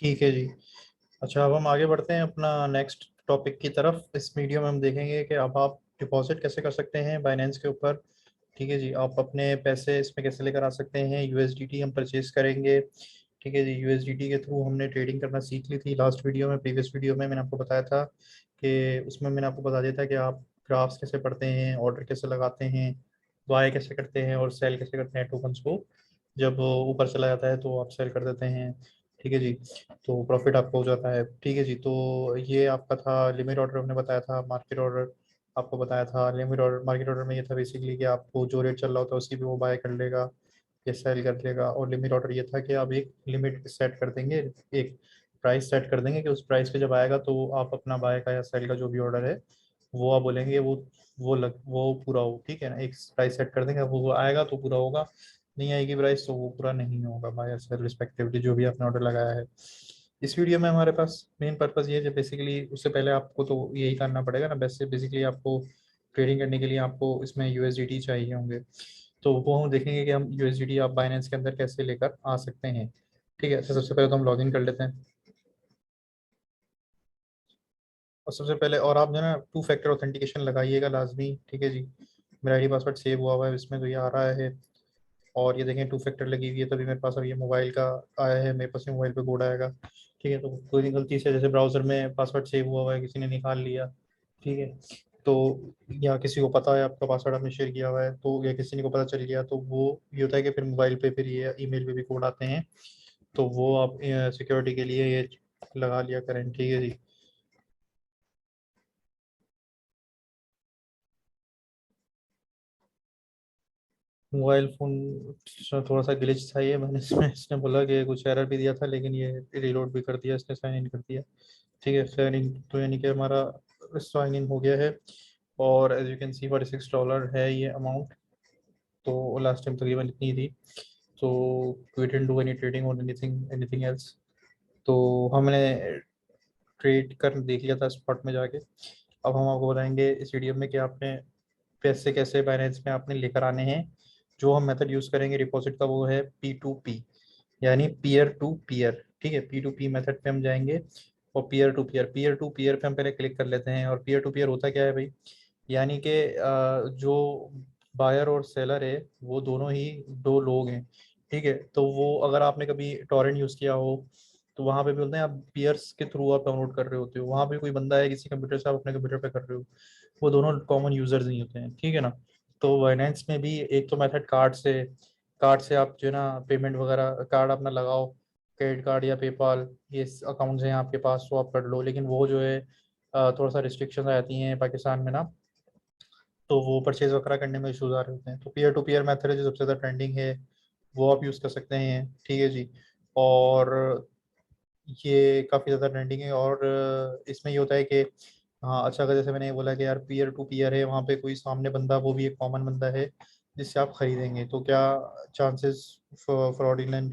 ठीक है जी। अच्छा, अब हम आगे बढ़ते हैं अपना नेक्स्ट टॉपिक की तरफ। इस वीडियो में हम देखेंगे कि अब आप डिपॉजिट कैसे कर सकते हैं बाइनेंस के ऊपर। ठीक है जी, आप अपने पैसे इसमें कैसे लेकर आ सकते हैं। यूएसडीटी हम परचेज करेंगे। ठीक है जी, यूएसडीटी के थ्रू हमने ट्रेडिंग करना सीख ली थी लास्ट वीडियो में। प्रीवियस वीडियो में मैंने आपको बताया था कि उसमें मैंने आपको बता दिया था कि आप ग्राफ्स कैसे पढ़ते हैं, ऑर्डर कैसे लगाते हैं, बाय कैसे करते हैं और सेल कैसे करते हैं टोकन्स को। जब वो ऊपर चला जाता है तो आप सेल कर देते हैं। ठीक है जी, तो प्रॉफिट आपको हो जाता है। ठीक है जी, तो ये आपका था लिमिट ऑर्डर, हमने बताया था। मार्केट ऑर्डर आपको बताया था। लिमिट ऑर्डर मार्केट ऑर्डर में ये था बेसिकली कि आपको जो रेट चल रहा होता है उसी पे वो बाय कर लेगा या सेल कर लेगा। और लिमिट ऑर्डर ये था कि आप एक लिमिट सेट कर देंगे, एक प्राइस सेट कर देंगे कि उस प्राइस पे जब आएगा तो आप अपना बाय का या सेल का जो भी ऑर्डर है वो आप बोलेंगे वो पूरा हो। ठीक है ना, एक प्राइस सेट कर देंगे, वो आएगा तो पूरा होगा, नहीं आएगी प्राइस तो वो पूरा नहीं होगा, बाय या सेल रिस्पेक्टिवली जो भी आपने ऑर्डर लगाया है। इस वीडियो में हमारे पास मेन पर्पस ये है बेसिकली। उससे पहले आपको तो यही करना पड़ेगा ना, वैसे बेसिकली आपको ट्रेडिंग करने के लिए आपको इसमें यूएसडीटी चाहिए होंगे। तो वो हम देखेंगे कि हम यूएसडीटी आप बाइनेंस के अंदर कैसे लेकर आ सकते हैं। ठीक है, तो सबसे पहले तो हम लॉगिन कर लेते हैं। और सबसे पहले और आप जो है ना टू फैक्टर ऑथेंटिकेशन लगाइएगा लाजमी। ठीक है जी, मेरा आईडी पासवर्ड सेव हुआ हुआ है इसमें, तो ये आ रहा है। और ये देखें टू फैक्टर लगी हुई है, तभी मेरे पास अब ये मोबाइल का आया है, मेरे पास ये मोबाइल पे कोड आएगा। ठीक है, तो कोई नहीं गलती से जैसे ब्राउजर में पासवर्ड सेव हुआ हुआ है, किसी ने निकाल लिया, ठीक है, तो या किसी को पता है आपका पासवर्ड आपने शेयर किया हुआ है तो, या किसी को पता चल गया तो वो ये होता है कि फिर मोबाइल पे फिर ये ईमेल पे भी कोड आते हैं। तो वो आप सिक्योरिटी के लिए ये लगा लिया करें। ठीक है जी। मोबाइल फ़ोन थोड़ा सा ग्लिच था ये, मैंने इसमें इसने बोला कि कुछ एरर भी दिया था, लेकिन ये रीलोड भी कर दिया इसने, साइन इन कर दिया। ठीक है, साइन इन तो यानी कि हमारा साइन इन हो गया है। और एज यू कैन सी $46 है ये अमाउंट। तो लास्ट टाइम तकरीबन इतनी थी। तो we didn't do any trading और एनीथिंग एनीथिंग एल्स। तो हमने ट्रेड कर देख लिया था स्पॉट में जाके। अब हम आपको बताएंगे इस वीडियो में कि आपने पैसे कैसे बाइनेंस में आपने लेकर आने हैं। जो हम मेथड यूज़ करेंगे डिपॉजिट का वो है P2P, यानी पीयर टू पीयर। ठीक है, P2P मेथड पे हम जाएंगे। और पीयर टू पीयर पे हम पहले क्लिक कर लेते हैं। और पीयर टू पीयर होता क्या है भाई, यानी कि जो बायर और सेलर है वो दोनों ही दो लोग हैं। ठीक है, तो वो अगर आपने कभी टॉरेंट यूज़ किया हो तो वहाँ पे भी बोलते हैं आप पीयर्स के थ्रू आप डाउनलोड कर रहे होते हो, वहाँ पे कोई बंदा है किसी कंप्यूटर से आप अपने कंप्यूटर पे कर रहे हो, वो दोनों कॉमन यूजर्स नहीं होते हैं। ठीक है ना। तो बाइनेंस में भी एक तो मेथड कार्ड से आप जो है ना पेमेंट वगैरह कार्ड अपना लगाओ, क्रेडिट कार्ड या पेपाल, ये अकाउंट्स हैं आपके पास तो आप कर लो। लेकिन वो जो है थोड़ा सा रिस्ट्रिक्शन आ जाती हैं पाकिस्तान में ना, तो वो परचेज वगैरह करने में इशूज आ रहे होते हैं। तो पीयर टू पीयर मेथड है जो सबसे ज़्यादा ट्रेंडिंग है, वो आप यूज़ कर सकते हैं। ठीक है जी। और ये काफ़ी ज़्यादा ट्रेंडिंग है। और इसमें ये होता है कि हाँ अच्छा, अगर जैसे मैंने ये बोला कि यार पीयर टू पीयर है, वहाँ पे कोई सामने बंदा, वो भी एक कॉमन बंदा है जिससे आप खरीदेंगे, तो क्या चांसेस फ्रॉडुलेंट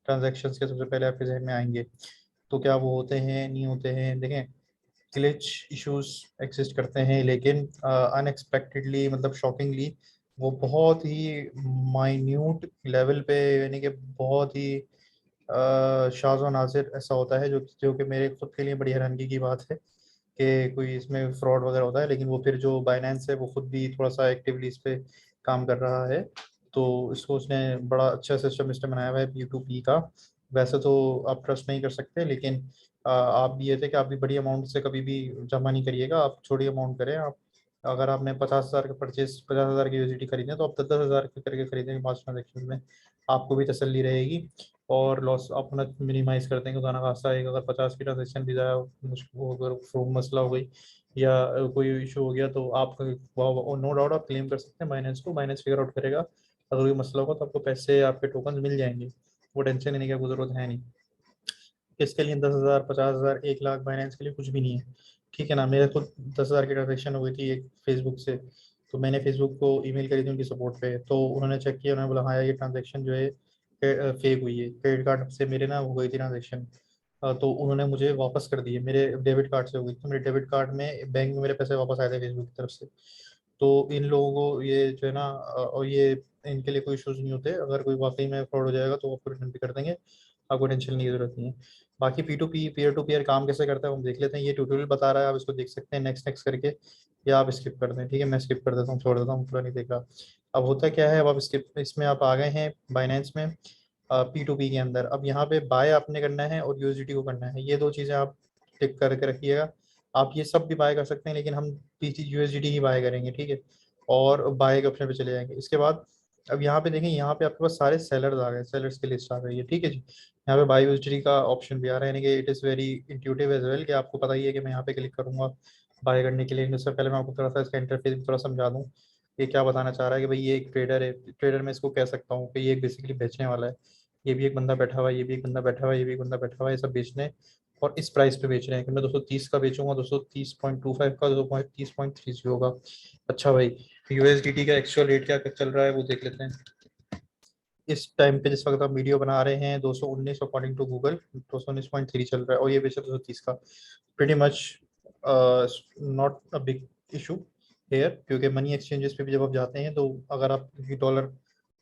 ट्रांजैक्शंस के सबसे पहले आपके जहन में आएंगे। तो क्या वो होते हैं, नहीं होते हैं। देखें, ग्लिच इश्यूज एग्जिस्ट करते हैं, लेकिन अनएक्सपेक्टेडली मतलब शॉकिंगली वो बहुत ही माइन्यूट लेवल पे, यानी कि बहुत ही शाज़ व नाज़िर ऐसा होता है, जो कि मेरे खुद के लिए बड़ी हैरानगी की बात है कि कोई इसमें फ्रॉड वगैरह होता है। लेकिन वो फिर जो बाइनेंस है वो खुद भी थोड़ा सा एक्टिवली इस पे काम कर रहा है। तो इसको उसने बड़ा अच्छा सिस्टम बनाया हुआ है P2P का। वैसे तो आप ट्रस्ट नहीं कर सकते, लेकिन आप भी ये थे कि आप भी बड़ी अमाउंट से कभी भी जमा नहीं करिएगा, आप छोटी अमाउंट करें। आप अगर आपने 50,000 का परचेज, 50,000 की यूजिटी खरीदे तो आप 10-10 हज़ार के करके खरीदेंगे 5 ट्रांजेक्शन में, आपको भी तसल्ली रहेगी। और लॉस अपना मिनिमाइज कर देंगे। खुदा ना खास्ता एक अगर 50 की ट्रांजेक्शन भी ज़्यादा मुश्किल हो, अगर मसला हो गई या कोई इशू हो गया तो आप नो डाउट आप क्लेम कर सकते हैं बाइनेंस को, बाइनेंस फिगर आउट करेगा। अगर कोई मसला होगा तो आपको पैसे, आपके टोकन मिल जाएंगे, वो टेंशन लेने की कोई ज़रूरत है नहीं। इसके लिए 10,000, 50,000, 1 लाख बाइनेंस के लिए कुछ भी नहीं है। ठीक है ना। मेरे खुद 10,000 की ट्रांजेक्शन हो गई थी एक फेसबुक से, तो मैंने फेसबुक को ईमेल करी थी उनकी सपोर्ट पे, तो उन्होंने चेक किया, उन्होंने बोला हाँ यार ये ट्रांजेक्शन जो है फेक हुई है, क्रेडिट कार्ड से मेरे ना हो गई थी ट्रांजेक्शन। तो उन्होंने मुझे वापस कर दिए, मेरे डेबिट कार्ड से हो गई, तो मेरे डेबिट कार्ड में बैंक में मेरे पैसे वापस आए थे फेसबुक की तरफ से। तो इन लोगों को ये जो है ना और ये इनके लिए कोई इशूज़ नहीं होते। अगर कोई वाकई में फ्रॉड हो जाएगा तो वो आपको रिटर्न भी कर देंगे। आपको टेंशन नहीं, जरूरत नहीं है। बाकी P2P पीयर टू पीयर काम कैसे करता है हम देख लेते हैं। ये ट्यूटोरियल बता रहा है, आप इसको देख सकते हैं नेक्स्ट नेक्स्ट करके, या आप स्किप कर दें। ठीक है, मैं स्किप कर देता हूँ, छोड़ देता हूँ, पूरा नहीं देख रहा। अब होता क्या है, अब आप स्किप, इसमें आप आ गए हैं बाइनेंस में, P2P के अंदर। अब यहाँ पे बाय आपने करना है और यूएसडीटी को करना है, ये दो चीज़ें आप टिक करके रखिएगा। आप ये सब भी बाय कर सकते हैं, लेकिन हम पीटी यूएसडीटी ही बाय करेंगे, ठीक है। और बाय के ऑप्शन पे चले जाएंगे। इसके बाद अब यहाँ पे देखें, यहाँ पे आपके पास सारे सेलर्स आ गए, सेलर्स की लिस्ट आ गई है, ठीक है जी। यहाँ पे बाय यूएसडीटी का ऑप्शन भी आ रहा है, यानी कि it is very intuitive as well, कि आपको पता ही है कि मैं यहाँ पे क्लिक करूंगा बाय करने के लिए। इससे पहले मैं आपको थोड़ा सा इसका इंटरफेस भी थोड़ा समझा दूँ। ये क्या बताना चाह रहा है कि भाई ये एक ट्रेडर है, ट्रेडर में इसको कह सकता हूँ कि ये बेसिकली बेचने वाला है। ये भी एक बंदा बैठा हुआ है, ये भी एक बंदा बैठा हुआ है, ये भी एक बंदा बैठा हुआ है, ये सब बेचने और इस प्राइस पे बेच रहे हैं कि मैं 230 का बेचूंगा, 230.25 का, 230.30 होगा। अच्छा भाई, यूएसडीटी का एक्चुअल रेट क्या चल रहा है वो देख लेते हैं। इस टाइम पे जिस वक्त आप वीडियो बना रहे हैं 219 अकॉर्डिंग टू गूगल 219.3 चल रहा है, और ये बेचा 230 का। Pretty much not a big issue here, क्योंकि मनी एक्सचेंजेस पे भी जब आप जाते हैं तो अगर आप डॉलर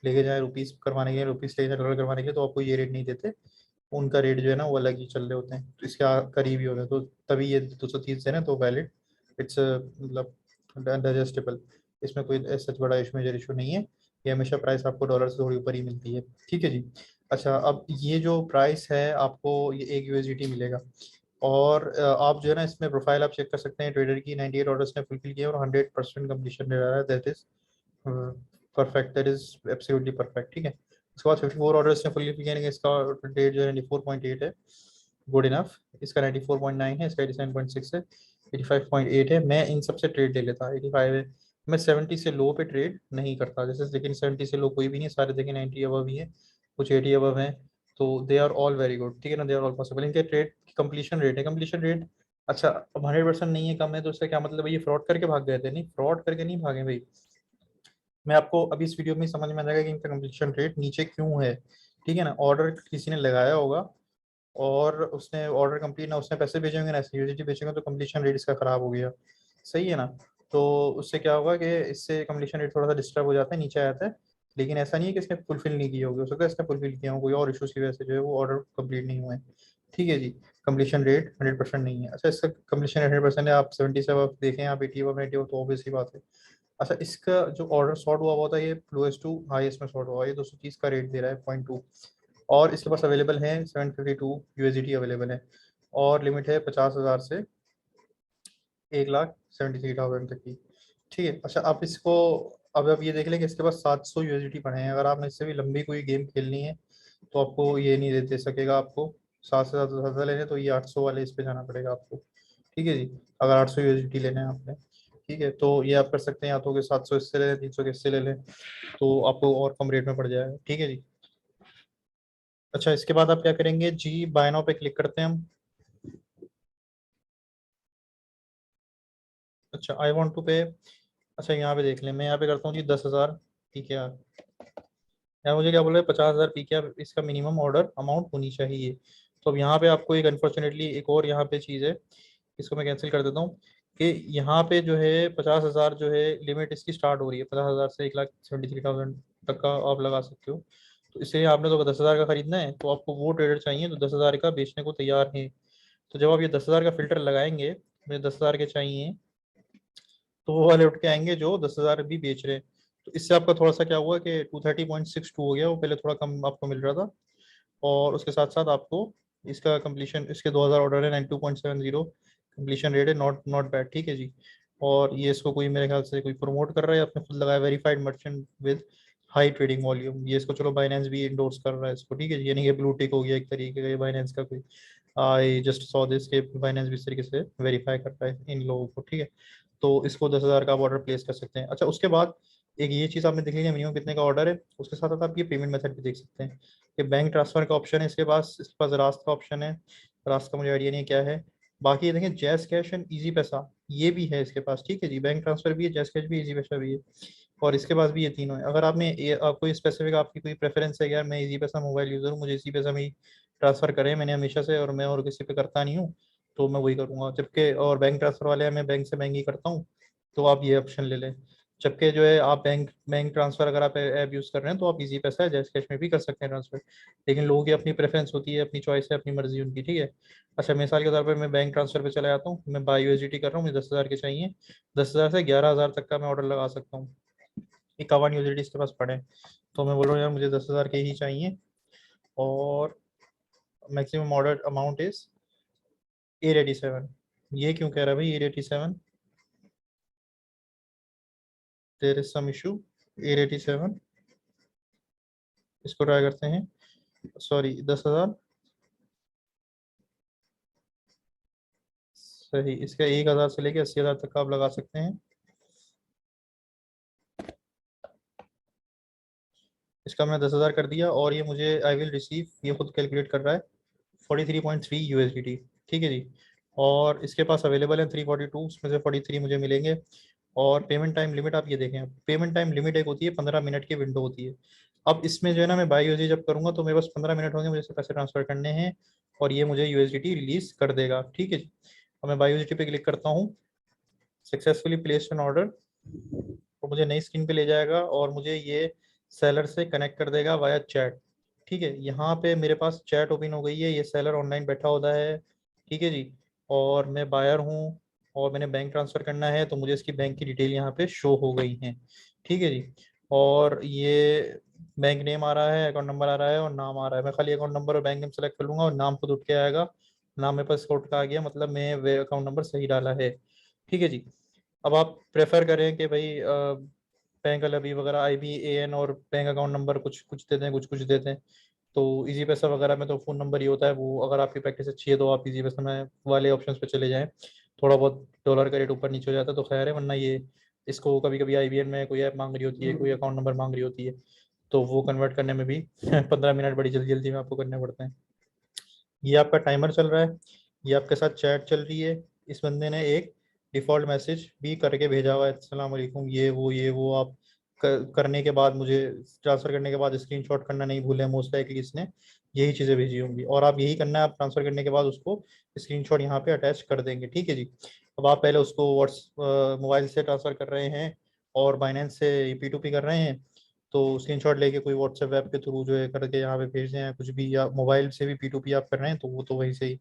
लेके जाए रुपीस करवाने के लिए, रुपीस लेके जाए डॉलर करवाने के लिए, तो आपको ये रेट नहीं देते। उनका रेट जो है ना वो अलग ही चल रहे होते हैं, तो इसके करीब ही होता है, तो तभी ये 230 है ना, तो वैलिड, इट्स मतलब डाइजेस्टेबल। इसमें कोई सच बड़ा इशू, मेजर इशू नहीं है। ये हमेशा प्राइस आपको डॉलर से थोड़ी ऊपर ही मिलती है, ठीक है जी। अच्छा, अब ये जो प्राइस है आपको ये एक यूएसडीटी मिलेगा। और आप जो है ना इसमें प्रोफाइल आप चेक कर सकते हैं ट्रेडर की, 98 ऑर्डर्स ने फुलफिल किया और 100% कंप्लीशन रहा है, that is perfect, that is absolutely perfect, ठीक है। उसके बाद 54 ऑर्डर्स ने फुलफिल किया, यानी कि इसका डेट जो है 94.8 है, गुड इनफ। इसका 94.9 है, इसका 87.6 है, 85.8 है। मैं इन सबसे ट्रेड ले लेता, 85 है। मैं 70 से लो पे ट्रेड नहीं करता जैसे, लेकिन 70 से लो कोई भी नहीं, सारे देखिए 90 अबव ही है, कुछ 80 अबव हैं। तो they are all very good, ठीक है ना, दे आर ऑल पॉसिबल। इनके ट्रेड कंप्लीशन रेट है, कंप्लीशन रेट अच्छा, अब 100% नहीं है, कम है, तो इसका क्या मतलब है, ये फ्रॉड करके भाग गए थे? नहीं, फ्रॉड करके नहीं भागे भाई। मैं आपको अभी इस वीडियो में ही समझ में आ जाएगा कि इनका कंप्लीशन रेट नीचे क्यों है, ठीक है ना। ऑर्डर किसी ने लगाया होगा और उसने ऑर्डर कंप्लीट ना, उसने पैसे भेजे होंगे ना, यूजिटी भेजेंगे, तो कंप्लीशन रेट इसका खराब हो गया, सही है ना। तो उससे क्या होगा कि इससे कंप्लीशन रेट थोड़ा सा डिस्टर्ब हो जाता है, नीचे आता है। लेकिन ऐसा नहीं है कि इसने फुलफिल नहीं की होगी, हो सकता है इसने फुलफिल किया हो, कोई और इशूज की वजह से जो है वो ऑर्डर कंप्लीट नहीं हुए, ठीक है जी। कंप्लीशन रेट 100% नहीं है। अच्छा, इसका कंप्लीशन 100% है, आप 70 से अब देखें, आप 80 अब 90 तो ऑब्वियस ही बात है। अच्छा, इसका जो ऑर्डर सॉर्ट हुआ हुआ था ये लोएस्ट टू हाईएस्ट में सॉर्ट हुआ, ये 230 का रेट दे रहा है 0.2। और इसके पास अवेलेबल है 752 यूएसडीटी अवेलेबल है, और लिमिट है 50,000 से 1,73,000 तक की, ठीक है। अच्छा, आप इसको अब आप ये देख लें कि इसके पास 700 यूएसडीटी पड़े हैं। अगर आपने इससे भी लंबी कोई गेम खेलनी है तो आपको ये नहीं दे सकेगा, आपको 7 से ज़्यादा लेने, तो ये 800 वाले इस पे जाना पड़ेगा आपको, ठीक है जी। अगर 800 यूएसडीटी लेने हैं आपने, ठीक है, तो ये आप कर सकते हैं, या तो कि 700 इससे ले लें, 300 के इससे ले लें, तो आपको और कम रेट में पड़ जाएगा, ठीक है जी। अच्छा, इसके बाद आप क्या करेंगे जी, बाय नाउ पे क्लिक करते हैं हम। अच्छा, आई वांट टू पे, अच्छा यहाँ पे देख लें, मैं यहाँ पे करता हूँ जी 10,000, ठीक है यार। यार मुझे क्या बोल रहे हैं, 50,000 पी क्या इसका मिनिमम ऑर्डर अमाउंट होनी चाहिए। तो अब यहाँ पे आपको एक अनफॉर्चुनेटली एक और यहाँ पे चीज़ है, इसको मैं कैंसिल कर देता हूँ, कि यहाँ पे जो है 50,000 जो है लिमिट इसकी स्टार्ट हो रही है, 50,000 से 1,73,000 तक का आप लगा सकते हो। तो इसलिए आपने तो 10,000 का खरीदना है, तो आपको वो ट्रेडर चाहिए तो 10,000 का बेचने को तैयार है। तो जब आप ये 10,000 का फिल्टर लगाएंगे, मुझे 10,000 के चाहिए, तो वो वाले उठ के आएंगे जो 10,000 भी बेच रहे हैं। तो इससे आपका थोड़ा सा क्या हुआ कि 230.62 हो गया, वो पहले थोड़ा कम आपको मिल रहा था। और उसके साथ साथ आपको इसका कंप्लीशन, इसके 2,000 ऑर्डर है, 92.70 कंप्लीशन रेट है, नॉट नॉट बैड, ठीक है जी। और ये इसको कोई मेरे ख्याल से कोई प्रमोट कर रहा है, आपने खुद लगाया verified merchant with high trading volume, ये इसको चलो बाइनेंस भी इंडोर्स कर रहा है इसको, ठीक है जी। यानी कि ब्लू टिक हो गया एक तरीके का ये बाइनेंस का कोई, आई जस्ट सॉ दिस के बाइनेंस भी इस तरीके से वेरीफाई करता है इन लोगों को, ठीक है। तो इसको 10,000 का आप ऑर्डर प्लेस कर सकते हैं। अच्छा, उसके बाद एक ये चीज़ आपने देख लीजिए मिनिमम कितने का ऑर्डर है, उसके साथ साथ आप ये पेमेंट मेथड भी देख सकते हैं कि बैंक ट्रांसफर का ऑप्शन है इसके पास रास्त का ऑप्शन है। रास्त का मुझे आइडिया नहीं है क्या है। बाकी ये देखें, जैस कैश एंड इजी पैसा ये भी है इसके पास, ठीक है जी। बैंक ट्रांसफर भी है, जैस कैश भी, इजी पैसा भी है, और इसके पास भी ये तीनों है। अगर आपने आपको स्पेसिफिक आपकी कोई प्रेफरेंस है, यार मैं इजी पैसा मोबाइल यूज़र हूँ, मुझे इजी पैसा में ही ट्रांसफर करें मैंने हमेशा से, और मैं और किसी पे करता नहीं हूँ, तो मैं वही करूँगा। जबकि और बैंक ट्रांसफर वाले हैं, मैं बैंक से बैंक ही करता हूँ, तो आप ये ऑप्शन ले लें। जबकि जो है आप बैंक बैंक ट्रांसफर अगर आप ऐप यूज़ कर रहे हैं तो आप इजी पैसा है जैस कैश में भी कर सकते हैं ट्रांसफर। लेकिन लोगों की अपनी प्रेफरेंस होती है, अपनी चॉइस है, अपनी मर्जी उनकी, ठीक है। अच्छा, मिसाल के तौर पर मैं बैंक ट्रांसफर पे चला जाता हूँ, मैं बाई यूएसडीटी कर रहा हूँ, मुझे 10,000 के चाहिए। 10,000 से 11,000 तक का मैं ऑर्डर लगा सकता हूँ। 51 यूएसडीटी इसके पास पड़े हैं, तो मैं बोल रहा हूँ यार मुझे 10,000 के ही चाहिए। और मैक्सिमम ऑर्डर अमाउंट इज 887। ये क्यों कह रहा है भाई 887? There is some issue. 887, इसको ट्राई करते हैं। सॉरी, 10,000। सही, इसका 1,000 से लेके 80,000 तक का आप लगा सकते हैं। इसका मैंने 10,000 कर दिया और ये मुझे आई विल रिसीव, ये खुद कैलकुलेट कर रहा है, 43.3 यूएसडीटी। ठीक है जी। और इसके पास अवेलेबल है 342, उसमें से 43 मुझे मिलेंगे। और पेमेंट टाइम लिमिट आप ये देखें, पेमेंट टाइम लिमिट एक होती है, 15 मिनट की विंडो होती है। अब इसमें जो है ना, मैं बाई यूएसडी जब करूंगा तो मेरे पास 15 मिनट होंगे मुझे पैसे ट्रांसफर करने हैं, और ये मुझे यूएसडीटी रिलीज कर देगा। ठीक है जी। अब मैं बाई यूएसडी पे क्लिक करता हूँ, सक्सेसफुली प्लेस्ड एन ऑर्डर, तो मुझे नई स्क्रीन पे ले जाएगा और मुझे ये सेलर से कनेक्ट कर देगा वाया चैट। ठीक है, यहाँ पे मेरे पास चैट ओपन हो गई है, ये सेलर ऑनलाइन बैठा होता है। ठीक है जी। और मैं बायर हूँ और मैंने बैंक ट्रांसफ़र करना है, तो मुझे इसकी बैंक की डिटेल यहाँ पे शो हो गई हैं। ठीक है जी। और ये बैंक नेम आ रहा है, अकाउंट नंबर आ रहा है और नाम आ रहा है। मैं खाली अकाउंट नंबर और बैंक नेम सेलेक्ट कर लूंगा और नाम खुद उठ के आएगा। नाम मेरे पास कोड का आ गया, मतलब मैं वे अकाउंट नंबर सही डाला है। ठीक है जी। अब आप प्रेफर करें कि भाई बैंक अलवी वगैरह, IBAN और बैंक अकाउंट नंबर कुछ कुछ देते हैं, कुछ कुछ देते हैं। तो इजी पैसा वगैरह में तो फ़ोन नंबर ही होता है वो। अगर आपकी प्रैक्टिस अच्छी है तो आप इजी पैसा में वाले ऑप्शंस पे चले जाएं। थोड़ा बहुत डॉलर का रेट ऊपर नीचे हो जाता है तो खैर है, वरना ये इसको कभी कभी IBN में कोई ऐप मांग रही होती है, कोई अकाउंट नंबर मांग रही होती है, तो वो कन्वर्ट करने में भी 15 मिनट बड़ी जल्दी जल्दी में आपको करने पड़ते हैं। ये आपका टाइमर चल रहा है, ये आपके साथ चैट चल रही है। इस बंदे ने एक डिफ़ॉल्ट मैसेज भी करके भेजा हुआ है, अस्सलाम वालेकुम, ये वो आप करने के बाद मुझे ट्रांसफ़र करने के बाद स्क्रीनशॉट करना नहीं भूलें। मोस्ट लाइकली इसने यही चीज़ें भेजी होंगी और आप यही करना है, आप ट्रांसफ़र करने के बाद उसको स्क्रीनशॉट यहाँ पे अटैच कर देंगे। ठीक है जी। अब आप पहले उसको मोबाइल से ट्रांसफ़र कर रहे हैं और बाइनेंस से P2P कर रहे हैं, तो स्क्रीनशॉट लेके कोई व्हाट्सएप वेब के थ्रू जो है करके यहाँ पे भेज दें, या कुछ भी, या मोबाइल से भी P2P आप कर रहे हैं तो वो तो वहीं से ही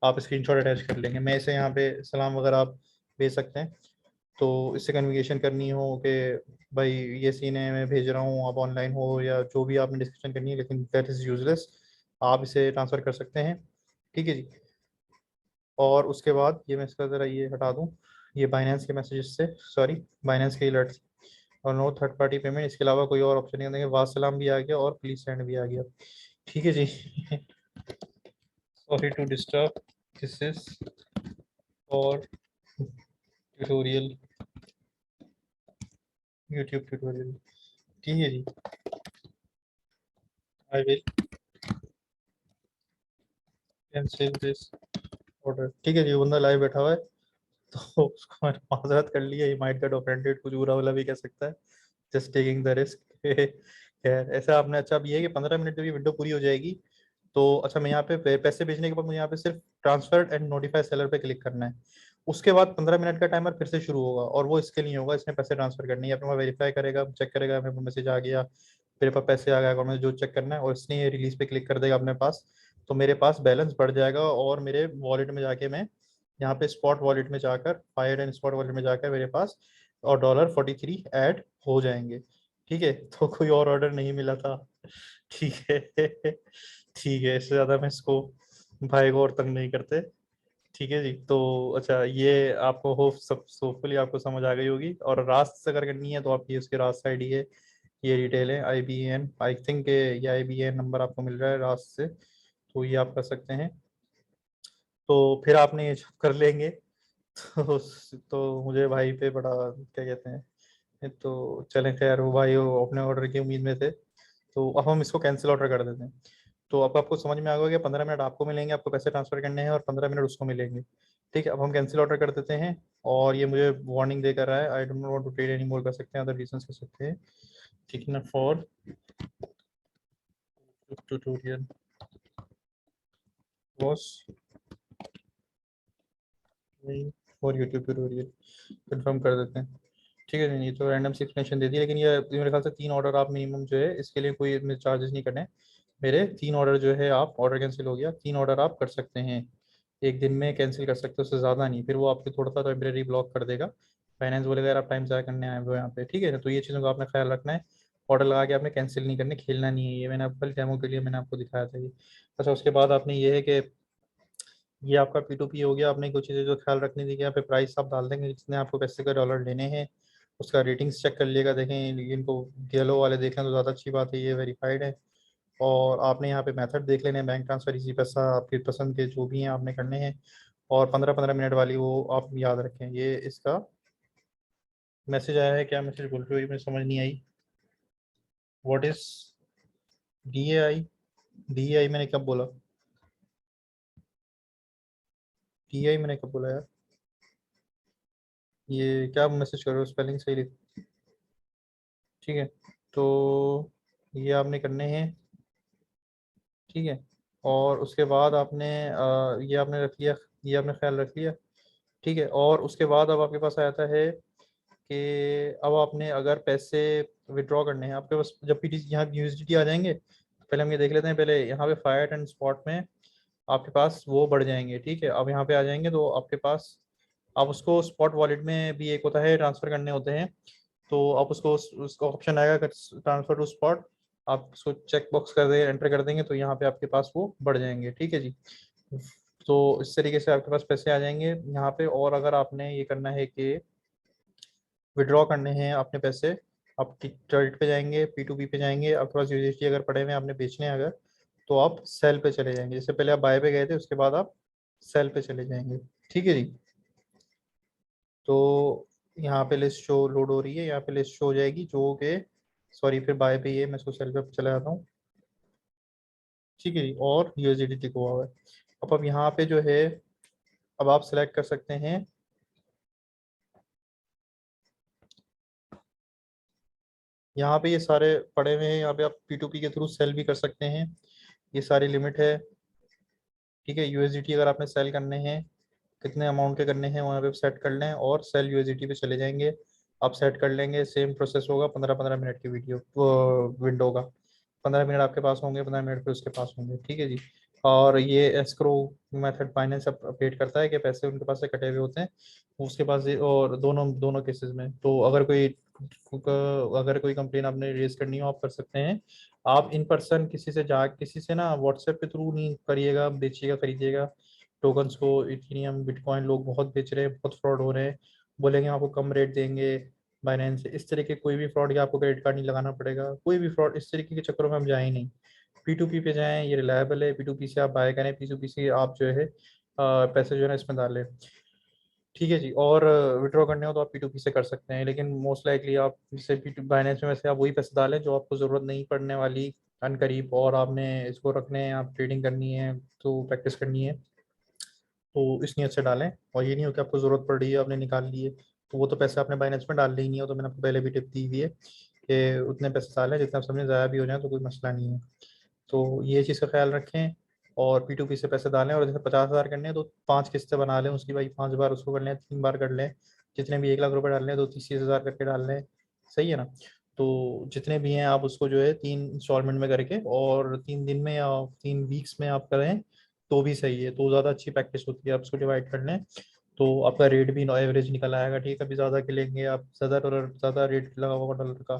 आप स्क्रीनशॉट अटैच कर लेंगे। मैं इसे यहाँ पे सलाम वगैरह आप भेज सकते हैं। तो इससे कन्विकेशन करनी हो कि भाई ये सीन है, मैं भेज रहा हूँ, आप ऑनलाइन हो, या जो भी आपने डिस्कशन करनी है, लेकिन दैट इज़ यूजलेस, आप इसे ट्रांसफ़र कर सकते हैं। ठीक है जी। और उसके बाद ये मैं इसका ज़रा ये हटा दूँ, ये बाइनेंस के मैसेजेस से, सॉरी, बाइनेंस के अलर्ट, और नो थर्ड पार्टी पेमेंट, इसके अलावा कोई और ऑप्शन नहीं देंगे। वासलाम भी आ गया और प्लीज सेंड भी आ गया। ठीक है जी। Sorry to disturb, this is our tutorial, YouTube tutorial. ठीक है जी। I will cancel this order. ठीक है जी, वो बंदा लाइव बैठा हुआ है, तो उसको मैंने माजरत कर लिया, ही माइट गेट ऑफेंडेड, कुछ बुरा वाला भी कह सकता है, जस्ट टेकिंग द रिस्क। खैर ऐसा आपने, अच्छा अब ये है कि 15 मिनट जब ये विंडो पूरी हो जाएगी तो अच्छा, मैं यहाँ पे पैसे भेजने के बाद मुझे यहाँ पे सिर्फ ट्रांसफर एंड नोटिफाई सेलर पे क्लिक करना है। उसके बाद 15 मिनट का टाइमर फिर से शुरू होगा, और वो इसके लिए होगा, इसने पैसे ट्रांसफर करनी है, अपना वेरीफाई करेगा, चेक करेगा मेरे को मैसेज आ गया, मेरे पास पैसे आ गए अकाउंट में, जो चेक करना है, और इसने ये रिलीज पे क्लिक कर देगा अपने पास। तो मेरे पास बैलेंस बढ़ जाएगा और मेरे वॉलेट में जाके मैं यहाँ पे स्पॉट वॉलेट में जाकर, फायर एंड स्पॉट वॉलेट में जाकर मेरे पास और $43 ऐड हो जाएंगे। ठीक है, तो कोई और ऑर्डर नहीं मिला था। ठीक है। ठीक है, इससे ज़्यादा मैं इसको भाई को और तंग नहीं करते। ठीक है जी। तो अच्छा, ये आपको होप सब होपफुली आपको समझ आ गई होगी, और रास्त से अगर करनी है तो आप ये उसके रास्त आईडी है, ये डिटेल है, IBN आई थिंक ये IBN नंबर आपको मिल रहा है रास्त से, तो ये आप कर सकते हैं। तो फिर आपने ये जब कर लेंगे तो मुझे भाई पे बड़ा क्या कहते हैं, तो चलें खैर, वो भाई वो अपने ऑर्डर की उम्मीद में थे, तो अब हम इसको कैंसिल ऑर्डर कर देते हैं। तो अब आपको समझ में आ गया कि 15 मिनट आपको मिलेंगे, आपको पैसे ट्रांसफर करने हैं, और 15 मिनट उसको मिलेंगे। ठीक है, अब हम कैंसिल ऑर्डर कर देते हैं, और ये मुझे वार्निंग दे कर रहा है, I don't want to trade any more, कर सकते हैं, अदर रीजंस कर सकते हैं। ठीक है ना, for tutorial was for YouTube tutorial, confirm कर देते हैं। ठीक है नहीं तो रैंडम सी एक्सप्लेनेशन दे दी, लेकिन ये मेरे ख्याल से 3 ऑर्डर आप मिनिमम जो है, इसके लिए कोई चार्जेस नहीं करने। मेरे 3 ऑर्डर जो है, आप ऑर्डर कैंसिल हो गया, 3 ऑर्डर आप कर सकते हैं एक दिन में, कैंसिल कर सकते हो, उससे ज़्यादा नहीं, फिर वो आपके थोड़ा सा टेम्परेरी ब्लॉक कर देगा। फाइनेंस बोलेगा यार आप टाइम ज़ाया करने आए हुए हो यहाँ पे, ठीक है। तो ये चीज़ों का आपने ख्याल रखना है। ऑर्डर लगा के आपने कैंसिल नहीं करने, खेलना नहीं है, ये मैंने आपको कल डेमो के लिए मैंने आपको दिखाया था ये। अच्छा उसके बाद आपने ये है कि ये आपका P2P हो गया। आपने कुछ चीज़ें जो ख्याल रखनी थी कि यहाँ पे प्राइस आप डाल देंगे जितने आपको पैसे का डॉलर लेने हैं, उसका रेटिंग्स चेक कर लिएगा, देखें इनको येलो वाले देख लें तो ज़्यादा अच्छी बात है, ये वेरीफाइड है। और आपने यहाँ पे मेथड देख लेने हैं, बैंक ट्रांसफर, इसी पैसा, आपकी पसंद के जो भी हैं आपने करने हैं। और 15-15 मिनट वाली वो आप याद रखें, ये इसका मैसेज आया है, क्या मैसेज बोल रहे हो ये मुझे समझ नहीं आई। What is DAI? DAI मैंने कब बोला? DAI मैंने कब बोला यार? ये क्या मैसेज कर रहे हो, स्पेलिंग सही लिख। ठीक है, तो ये आपने करने हैं, ठीक है। और उसके बाद आपने ये आपने रख लिया, ये आपने ख्याल रख लिया, ठीक है। और उसके बाद अब आपके पास आता है कि अब आपने अगर पैसे विड्रॉ करने हैं आपके पास, जब पी टी यहाँ यूएसडीटी आ जाएंगे तो पहले हम ये देख लेते हैं, पहले यहाँ पे फाइट एंड स्पॉट में आपके पास वो बढ़ जाएंगे, ठीक है। अब यहाँ पे आ जाएंगे तो आपके पास, आप उसको स्पॉट वॉलेट में भी एक होता है ट्रांसफर करने होते हैं, तो आप उसको उसका ऑप्शन आएगा ट्रांसफर टू स्पॉट, आप उसको चेक बॉक्स कर दे एंटर कर देंगे तो यहाँ पे आपके पास वो बढ़ जाएंगे, ठीक है जी। तो इस तरीके से आपके पास पैसे आ जाएंगे यहाँ पे। और अगर आपने ये करना है कि विड्रॉ करने हैं आपने पैसे, आप ट्रेडिट पे जाएंगे, P2P पे जाएंगे, आपके पास यूएसडी अगर पड़े हुए हैं आपने बेचने हैं अगर, तो आप सेल पे चले जाएंगे। जैसे पहले आप बाय पे गए थे, उसके बाद आप सेल पे चले जाएंगे, ठीक है जी। तो यहाँ पे लिस्ट शो लोड हो रही है, यहाँ पे लिस्ट शो हो जाएगी जो कि, सॉरी फिर बाय पे, ये मैं इसको सेल पे चला जाता हूँ, ठीक है जी। और यूएसडीटी को हुआ है। अब यहाँ पे जो है, अब आप सिलेक्ट कर सकते हैं, यहाँ पे ये सारे पड़े हुए हैं, यहाँ पे आप P2P के थ्रू सेल भी कर सकते हैं, ये सारी लिमिट है, ठीक है। यूएसडीटी अगर आपने सेल करने हैं, कितने अमाउंट के करने हैं वहाँ पे सेट कर लें और सेल यूएसडीटी पे चले जाएंगे, आप सेट कर लेंगे। सेम प्रोसेस होगा, 15-15 मिनट की वीडियो विंडो का, 15 मिनट आपके पास होंगे, 15 मिनट फिर उसके पास होंगे, ठीक है जी। और ये एस्क्रो मेथड फाइनेंस अपडेट करता है कि पैसे उनके पास से कटे हुए होते हैं उसके पास और दोनों दोनों केसेस में। तो अगर कोई कंप्लेन आपने रेज करनी हो आप कर सकते हैं। आप इन पर्सन किसी से जा किसी से ना व्हाट्सएप के थ्रू नहीं करिएगा, बेचिएगा खरीदिएगा टोकन्स को। इथेरियम बिटकॉइन लोग बहुत बेच रहे हैं, बहुत फ्रॉड हो रहे हैं, बोलेंगे आपको कम रेट देंगे बाइनेंस से, इस तरीके कोई भी फ्रॉड, या आपको क्रेडिट कार्ड नहीं लगाना पड़ेगा, कोई भी फ्रॉड, इस तरीके के चक्करों में हम जाए ही नहीं। P2P पे जाएं, ये रिलायबल है, P2P से आप बाय करें, P2P से आप जो है पैसे जो है ना इसमें डालें, ठीक है जी। और विड्रॉ करने हो तो आप P2P से कर सकते हैं, लेकिन मोस्ट लाइकली आप इससे बाइनेंस में वैसे आप वही पैसे डालें जो आपको ज़रूरत नहीं पड़ने वाली अनकरीब, और आपने इसको रखने हैं, आप ट्रेडिंग करनी है तो प्रैक्टिस करनी है, तो इस नियत से डालें। और ये नहीं हो कि आपको ज़रूरत पड़ रही है आपने निकाल लिए, तो वो तो पैसे आपने बाइनेंस में डालने ही नहीं हो। तो मैंने आपको पहले भी टिप दी हुई है कि उतने पैसे डालें जितना आप समझे, ज़ाया भी हो जाए तो कोई मसला नहीं है। तो ये चीज़ का ख्याल रखें। और P2P से पैसे डालें, और जैसे 50,000 करने हैं तो 5 किस्तें बना लें उसकी, भाई 5 बार उसको कर लें, 3 बार कर लें। जितने भी 1 लाख रुपए डालने हैं तो 30-30 हज़ार करके डाल लें, सही है ना। तो जितने भी हैं आप उसको जो है 3 इंस्टॉलमेंट में करके, और 3 दिन में या 3 वीक्स में आप करें तो भी सही है, तो ज़्यादा अच्छी प्रैक्टिस होती है। आप उसको डिवाइड कर लें तो आपका रेट भी एवरेज निकल आएगा, ठीक है। कभी ज़्यादा के लेंगे आप, ज़्यादा डॉलर, ज़्यादा रेट लगा होगा डॉलर का,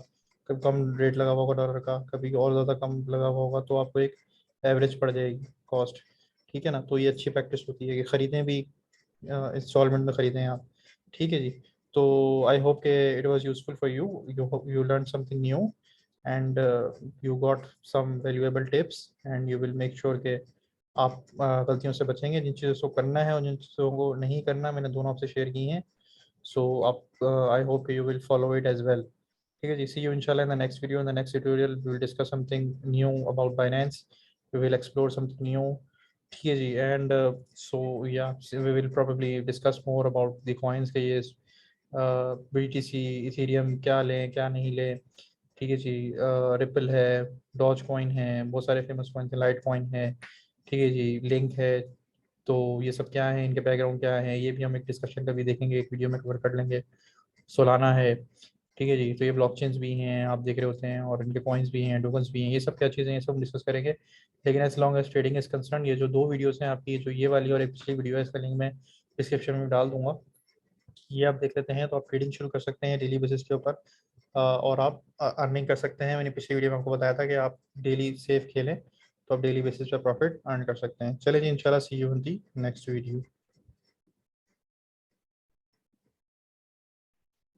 कभी कम रेट लगा हुआ होगा डॉलर का, कभी और ज़्यादा कम लगा हुआ होगा, तो आपको एक एवरेज पड़ जाएगी कॉस्ट, ठीक है ना। तो ये अच्छी प्रैक्टिस होती है कि ख़रीदें भी इंस्टॉलमेंट में ख़रीदें आप, ठीक है जी। तो आई होप के it was useful for you, you learn something new, and you got some valuable tips, and you will make sure के आप गलतियों से बचेंगे। जिन चीज़ों को करना है और जिन चीज़ों को नहीं करना मैंने दोनों आपसे शेयर की हैं। सो आप I hope you will follow it as well, ठीक है जी। सी यू इंशाल्लाह in the next video. In the next tutorial we will discuss something new about Binance, we will explore something new, ठीक है जी। And so या we will probably discuss more about the coins के, ये BTC Ethereum क्या लें क्या नहीं लें, ठीक है जी। रिपल है, डॉज कॉइन है, बहुत सारे फेमस कॉइन है, लाइट कॉइन है, ठीक है जी, लिंक है। तो ये सब क्या है, इनके बैकग्राउंड क्या है, ये भी हम एक डिस्कशन कभी देखेंगे, एक वीडियो में कवर कर लेंगे। सोलाना है, ठीक है जी। तो ये ब्लॉकचेन्स भी हैं आप देख रहे होते हैं, और इनके कॉइन्स भी हैं, टोकन्स भी हैं, ये सब क्या चीज़ें हैं, ये सब डिस्कस करेंगे। लेकिन as long as trading is concern, ये जो दो वीडियोस हैं आपकी, जो ये वाली और एक पिछली वीडियो है, इसका लिंक मैं डिस्क्रिप्शन में डाल दूंगा, ये आप देख लेते हैं तो आप ट्रेडिंग शुरू कर सकते हैं डेली बेसिस के ऊपर। और आप अर्निंग कर सकते हैं। मैंने पिछली वीडियो में आपको बताया था कि आप डेली सेफ खेलें तो आप डेली बेसिस पे प्रॉफिट अर्न कर सकते हैं। चलिए जी, इंशाल्लाह see you in the next video.